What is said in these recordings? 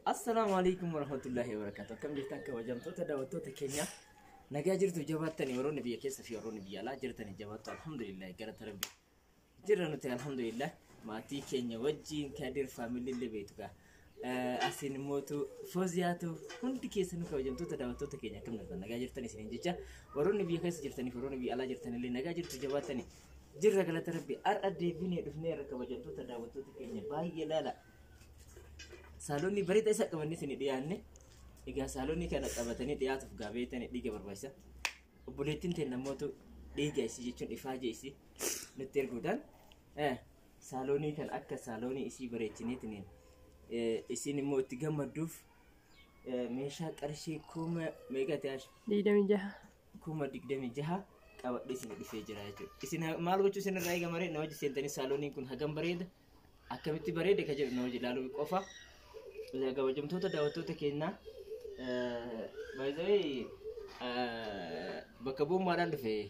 السلام عليكم ورحمة الله وبركاته. كم جرتان كوجمتو تداوتو تكينيا نجا جرتو جباتني وروني بيا كيس في وروني بيا لا جرتني جباتو الحمد لله قرت ربي جرنا تي الحمد لله ما تي كينيا وجين كادر فاميلي اللي بيتوكا أسين موتو فوزياتو كنت كيسنو كوجمتو تداوتو تكينيا كم نجا جرتني سنين جيجا وروني بيا كيس جرتني وروني بيا لا جرتني اللي نجا جرتو جباتني جرنا قرت ربي أردي بني دفني ركوجمتو تداوتو تكينيا باي لا سالوني بريد إيش كمان سني ديانة إذا سالوني كانت أبتني ديات في قابيتني ديجا بربايسة وبوليتين تنموتو ديجا إيش يجون إفاجة إيش نترجودان سالوني كان أكا سالوني إيش بريتني تنين إيش نموت تجمع دوف ميشا كرشي كوما ميجا تاش ديدامي جها كوما ديدامي جها كاو دي سني ديفيجرا يجو إيش مالو جو سني رايجا مري نوجي سنتني سالوني كون هجم بريد أكملتي بريد كجر نوجي لالو كوفا Udah gak jam tuh dapat tuh tekena, by the way, bakabum maran deh.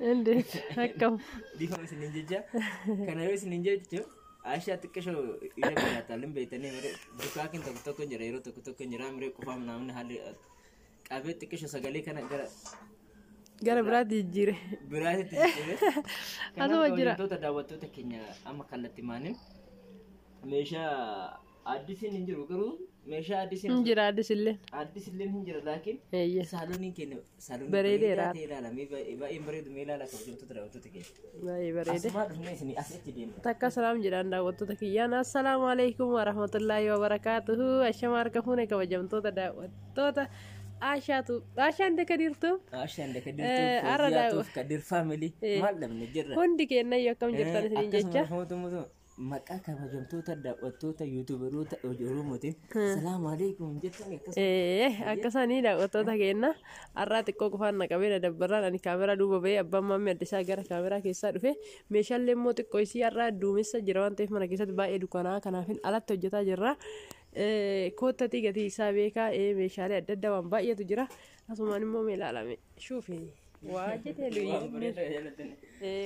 Ende, hakam. Di mana sini ninja? Karena wes ninja itu, Asia tuh kesho ini berata, lembek tani mereka bukakin toko njera, toko njera mereka kufam namanya hal, kabe tuh kesho segala kan Gara berarti jire. Berarti jire. Atau wajira. Tuh dapat tuh tekena, ama kalati manin, mesha Adisin hinjiru guru, mesha adisin. Hinjira adisille. Adisillen hinjira lakin. Iya. Saloni kene, saloni. Berede rat. Tela mi ba imberedu mela la kabjum tutra waktu tike. Baik berede. Asma dunia sini aset jadi. Takka salam jiranda waktu takiyan. Assalamualaikum warahmatullahi wabarakatuh. Asyamar kafune kawajam tuta da tuta. Asya ande kadir tu. Asya ande kadir tu. Arada kadir family. Malam nejera. Hundi kena yakam jirtan sini jecha. Mutu. Maka kabajam tuta da waktu ta YouTuber ta ojuru mutin. Assalamualaikum jettan ya. Akkasani da waktu takena. Arrati kok fanna kabira dabbaran ani kamera duba be abba mamma adisa gara kamera keessa dhufe meeshaalee mootii qoysii arraa duumessa jira waan ta'eef mana keessatti baay'ee dukanaa kanaafin alatti hojjetaa jirra. Koottati gatii isaa beekaa meeshaalee adda addaa waan baay'eetu jira. Asumaan immoo meelaalame shuufi. Waajjete luyi.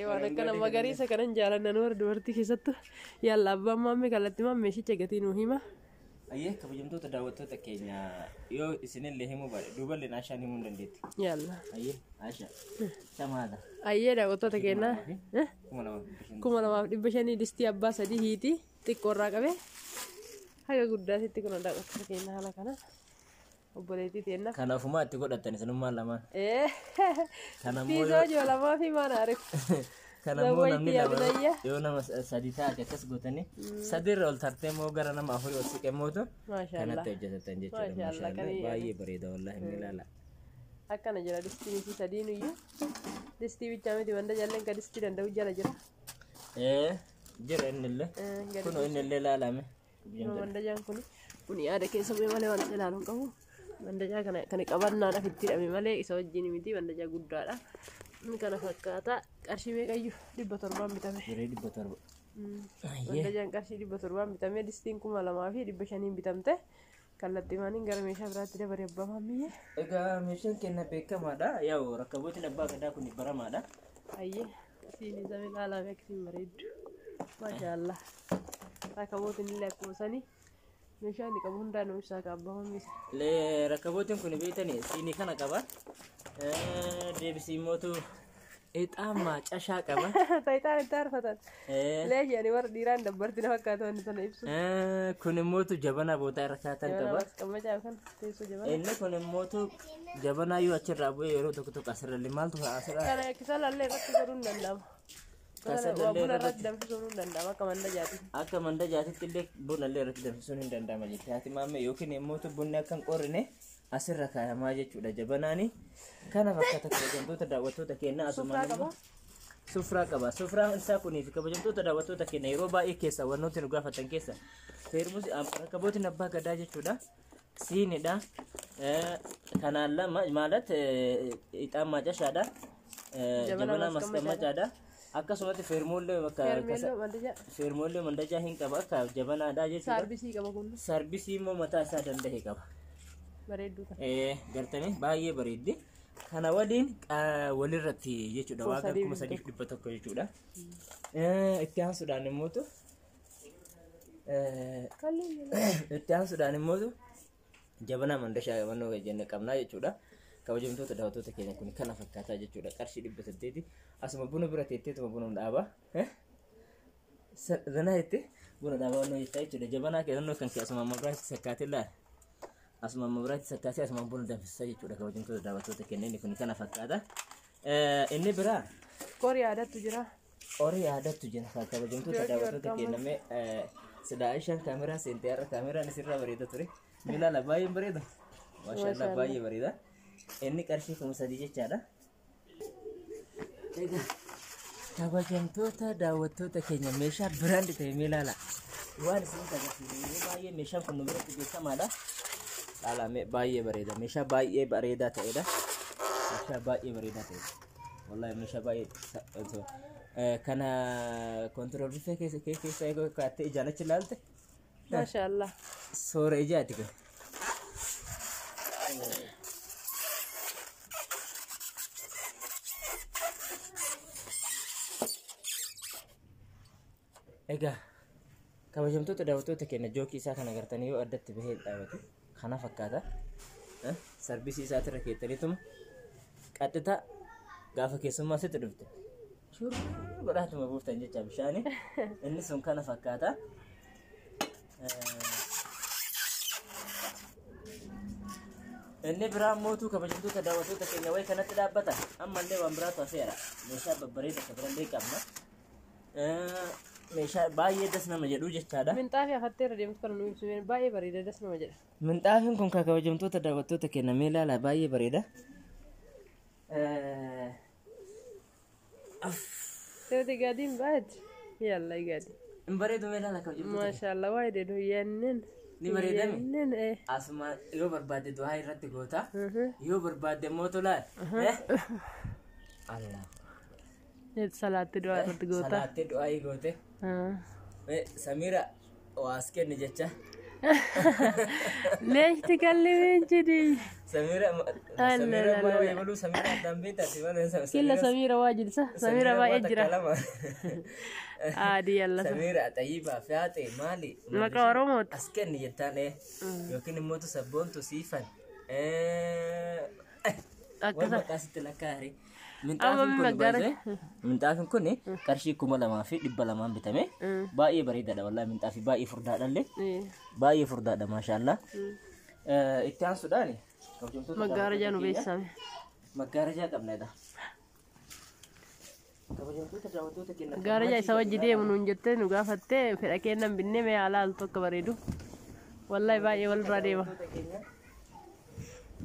Waan akkana magariisa kanan jaalannan warra dubartii keessattu yalla abbaan maammi kallattii meeshicha gatii nuu hima. Ayyee kabajamtoota daawwattoota keenya yoo isinillee himuu baadhe duuballee Ashaan himuu dandeetti. Yalla. Ayyee Ashaa. Samaadha. Ayyee daawwattoota keenya. 2,500 distii abbaa sadii hiiti xiqqoorraa qabee haga guddaatitti kun daawwattoota keenya haala kana. Obboleettii teenna. Kanaafuma itti godhattan isinummaan lamaan. Fiizoo joolamaa fi maana ariif. Kanammoo namni lama yoo nama sadii taate akkas gootanii sadirra ol tartee moo gara nama afurii ol siqee mootu kanatti hojjetatan jechuudha. Maashaallah baay'ee bareeda wallahi inni ilaala. Akkana jira distiin fi sadiin iyyuu distii bichaa miti wanta jalleen ka distii danda'u jala jira. Jira innillee kunoo innillee ilaalame. Mandajaan kuni yaada keessa bu'ee malee waan ilaaluun qabu. Mandajaa kana qabannaadhaaf itti hidhame malee isa wajjin miti mandajaa guddaadha. Kana fakkaata qarshii meeqayyuu 700 bitame. 700. Mandajaan qarshii 700 bitame distiin 2,500 bitamte. Kallattii maaniin gara meeshaa biraatti dabaree abbaa maammiyye. Egaa meeshaan kenna beekamaadha. Yaa'u rakkabootiin abbaa gadaa kun baramaadha. Ayyee siinii samii ilaalaa beeksiin bareeddu. Maashaallah. Rakkabootiin illee akkuma sanii. Meeshaan qabu hundaan ibsaa qaba hoomisa. Rakkabootiin kun beektanii siinii kana qaba. Deebisii mootu ixaama cashaa qaba. Taayitaan itti arfatan. Leeshanii warra dhiiraan dabbartina fakkaatu wanti sana ibsu. Kun immootu jabanaa boodaa irra kaatan qaba. Qammacaa kan teessoo jabanaa. Inni kun immootu jabanaa yoo achirraa bu'ee yeroo tokko asirra maaltu asirraa. Kana kisalallee irratti godhuu hin danda'amu. Buna irratti danfisuun hin danda'amu akka mandajaatitti. Akka mandajaatitti illee bunallee irratti danfisuun hin danda'ama jechuudha. Haati maammee yookiin immootu bunni akka hin qorrine asirra kaayamaa jechuudha jabanaani. Kana fakkaata kabajamtoota daawwattoota keenya asumaan sufraa qaba. Sufraan isaa kunii fi kabajamtoota daawwattoota keenya yeroo baay'ee keessa wantoota nu gaafatan keessa feermuus rakkabootiin abbaa gadaa jechuudha. Siinidha. Kanaan lama maalat ixaama cashaadha. Jabanaa maskamachaadha. Akkasumatti feermoollee bakka feermoollee mandajaa hin qaba akka jabanaadha jechuudha. Sarbisii qaba kun. Sarbisii immoo mataa isaa danda'e qaba. Bareedduu ta'a. Gartanii baay'ee bareeddi. Kana waliin walirratti jechuudha waaqa 3,100 jechuudha. Itti aansuudhaan immoo itti aansuudhaan immoo jabanaa mandashaa qabannoo jenne qabnaa jechuudha. Kabajamtoota daawwattoota keenya kun kana fakkaataa jechuudha. Qarshii 800 asuma buna bira teetteetuma buna dhaabaa. Zanaa itti buna dhaabaa wanoo jechaa jechuudha. Jabanaa keessannoo kan asuma mabiraatti sakkaatee laala. Asuma mabiraatti sakkaatee asuma buna danfisaa jechuudha. Kabajamtoota daawwattoota keenya inni kun kana fakkaata. Inni biraa qorii aadaatu jira. Qorii aadaatu jira. Kabajamtoota daawwattoota keenya mee sidaa'ishaan kaameraa seentee har'a kaameraan isirraa bareeda ture. Milaala baay'ee bareeda. Maashaallah baay'ee bareeda. Inni qarshii 3,000 jechaadha. Egaa kabajamtoota daawwattoota keenya meeshaa biraandi ta'e milaala. Waan isin agarsiisu baay'ee meeshaan kun nu biratti beekamaadha. Laala baay'ee bareeda. Meeshaa baay'ee bareedaa ta'edha. Meeshaa baay'ee bareedaa ta'edha. Wallahi meeshaa baay'ee kana kontirool bifee keessa eeguu kaattee ijaan achi ilaalte. Maashaallah. Soora ijaati kun. Egaa kabajamtoota daawwattoota keenya jookii isaa kana agartanii yoo addatti bahee dhaabatu kana fakkaata. Sarbisii isaatirra keettaniituma qaxxitaa gaafa keessummaa sitti dhufte godhaatuma buuftan jecha bishaanii inni sun kana fakkaata. Inni biraa mootuu kabajamtoota daawwattoota keenya wayi kanatti dhaabbata. Ammallee waan biraatu hafeera. Meeshaa babbareeda akka birallee qabna. Meeshaa baay'ee das nama jedhu jechaadha. Minxaafii afatteerra deemtu kana nu ibsu baay'ee bareeda das nama jedha. Minxaafiin kun kan kabajamtoota daawwattoota keenya mee ilaala baay'ee bareeda. Seeti gaadiin baay'eeti. Yalla gaadi. Hin bareedu mee ilaala kabajamtoota. Maashaallah waayee deedu yaanneen. Ni bareedame. Asuma yoo barbaadde du'aa irratti goota. Yoo barbaadde immoo tolaan. Allah. Salaatti du'aa irratti goota. Salaatti du'aa goote. Samira waas kenni jecha. Leeshti kallimeen jedhi. Samira mana eebaluu Samira addaan beektaati mana Samira. Killa Samira waa jirsa. Samira baay'ee jira. Adi yalla. Samira Tayyibaa Fiyaatee maali? Maqaa Oromooti. As kenni jettaan yookiin immoo sabboontu siifan. Akkasa. Maqaa sitti lakkaa'e. Minxaafin kun qarshii 2,200 bitame. Baay'ee bareedaadha wallahi minxaafii baay'ee furdaadhallee. Baay'ee furdaadha maashaallah. Itti aansuudhaan maggaarajaa nu beeksame. Maggaarajaa qabneedha. Maggaarajaa isa wajji deemu nuun jettee nu gaafattee fedha kennan binnee mee alaaltu akka bareedu. Wallahi baay'ee walirraa deema.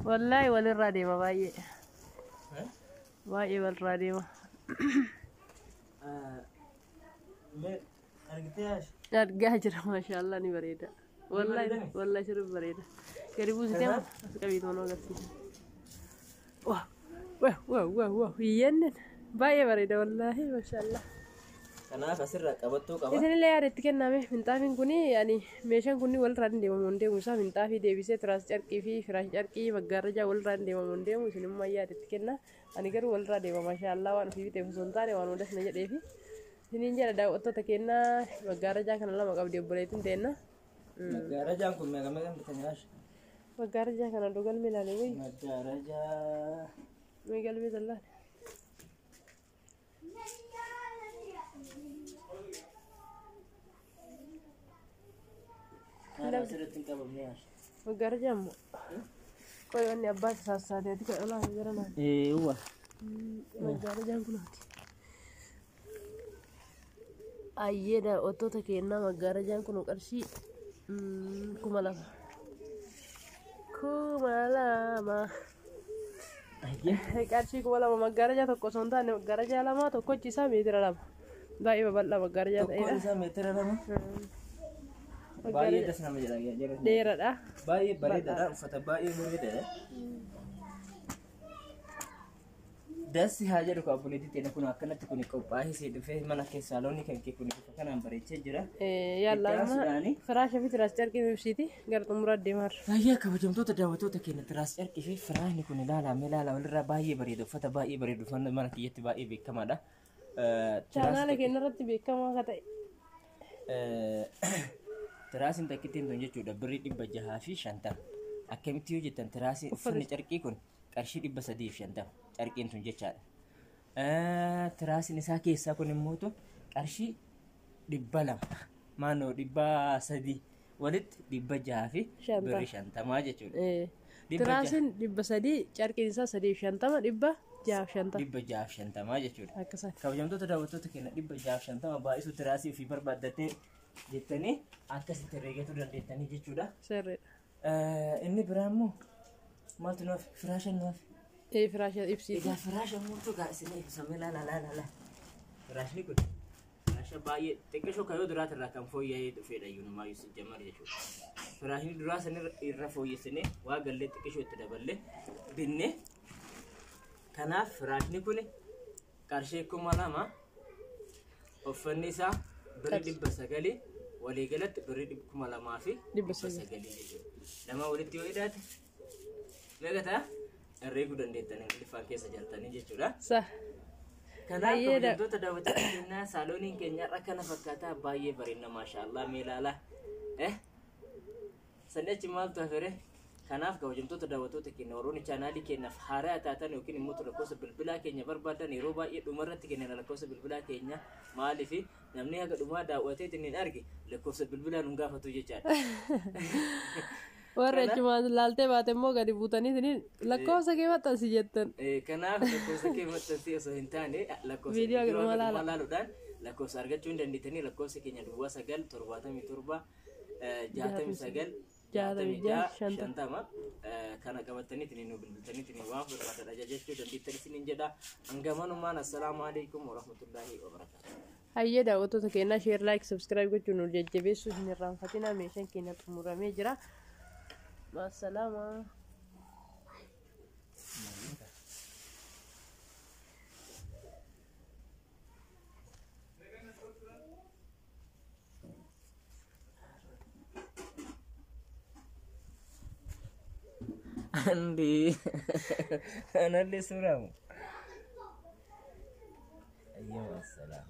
Wallahi walirraa deema baay'ee. Baay'ee walirraa deema. Argaa jira maashaallah ni bareeda. Wallahi sirrii bareeda. Gadi buusitee as qabiitu mana agarsiisa. Waa hiyyennen baay'ee bareeda wallahi maashaallah. Kanaaf asirraa qabattuu qaba. Isinillee yaadatti kenname minxaafiin kun meeshaan kun walirraa hin deemamu hin deemu isaa minxaafii deebisee tiraas carqii fi firaash carqii maggaarajaa walirraa hin deemamu hin deemu isinimmoo yaadatti kenna. Ani garuu walirraa deema maashaallah waan ofii biteef osoo hin taane waan odas na jedheefi. Isiniin jedha daawwattoota keenya maggaarajaa kana lama qabdi obboleettiin teenna. Maggaarajaan kun meeqa bitanii yaasha? Maggaarajaa kana dogalme ilaalee wayi. Maggaarajaa. Meegalme sallaan. Maggaarajaa immoo. Qoy wanni abbaa saasaatee ati kadhalaa jira naan. Uwwa. Maggaarajaan kunaati. Ayyeedha ottoota kennaa maggaarajaan kun qarshii 2,000. 2,000. Qarshii 2,000 maggaarajaa tokko osoo hin taane maggaarajaa lama tokkochi isaa meetira 2. Baay'ee babal'aa maggaarajaa ta'edha. Tokkoon isaa meetira 2. Baay'ee das nama jedha. Dheeraadha. Baay'ee bareedaadha. Uffata baay'ee bareedaadha. Dasi haa jedhu kan obboleettii teenya kun akkanatti kun qophaa'ee si dhufee mana keessaa loonni kan kee kun bifa kanaan bareechee jira. Yalla amma firaasha fi tiraas carqii ibsiti gara xumuraa deemaa jirra. Baay'ee kabajamtoota daawwattoota keenya tiraas carqii fi firaashni kun ilaala walirraa baay'ee bareeda uffata baay'ee bareedu uffanni mana kiyyatti baay'ee beekamaadha. Chaanaala keenya irratti beekamaa akka ta'e. Tiraasiin takkittiin tun jechuudha birrii 650. Akkamitti yoo jettan tiraasiin uffanni carqii kun qarshii 350 carqiin tun jechaadha. Tiraasiin isaa keessaa kun immoo qarshii 200 maanoo 300 walitti 650 jechuudha. Tiraasiin 300 carqiin isaa 350 650 jechuudha. Kabajamtoota daawwattoota keenya 650 baay'isuu tiraasii ofii barbaaddattee jettanii akkasitti herreegachuu dandeettanii jechuudha. Inni biraa immoo maaltu nuuf firaasha nuuf. Firaasha ibsiiti. Egaa firaasha muutu isinii ibsamee laala. Firaashni kun firaasha baay'ee xiqqishoo kayoo duraati irraa kan fooyya'ee dhufedha iyyuu si jammar jechuudha. Firaashni duraa san irra fooyyessinee waa gallee xiqqishoo itti daballee binne. Kanaaf firaashni kun qarshii 2000 uffanni isaa birrii 900 walii galatti birrii 2009 jechuudha. Nama walitti yoo hidhaate meeqataa herreeguu dandeettanii ilfaan keessa jirtanii jechuudha. Kanaaf kabajamtoota daawwattoota keenyaa saalooniin keenya irra kana fakkaataa baay'ee bareedna maashaallah mee ilaala. Sanni achi maaltu hafere? Kanaaf kabajamtoota daawwattoota keenya warroonni chaanaalii keenyaaf haaraa taatan yookiin immoo lakkoofsa bilbilaa keenya barbaadan yeroo baay'ee dhumarratti kennan lakkoofsa bilbilaa keenya maaliif namni haga dhumaa daawwatee hin arge lakkoofsa bilbilaa nu gaafatu jechaadha. Warra achumaan laaltee baate immoo gadi buutanii lakkoofsa kee maxxansi jettan. Kanaaf lakkoofsa kee maxxansi osoo hin taane lakkoofsa laaluudhaan lakkoofsa argachuu hin dandeettanii lakkoofsa keenya 977 69 shantama kana qabatanii nu bilbiltanii waan barbaadan ajajachuu dandeettanii isiniin jedha. Hangamanumaan assalaamu alaikum warahmatullaahi wabarakaatuh. Hayyee daawwattoota keenyaa sheer laayik sabskiraayib gochuun nu jajjabeessuu hin irraanfatinaa. Meeshaan keenya xumuramee jira. Maasalaama. Andi, analis suramu. Ayo, wassalam.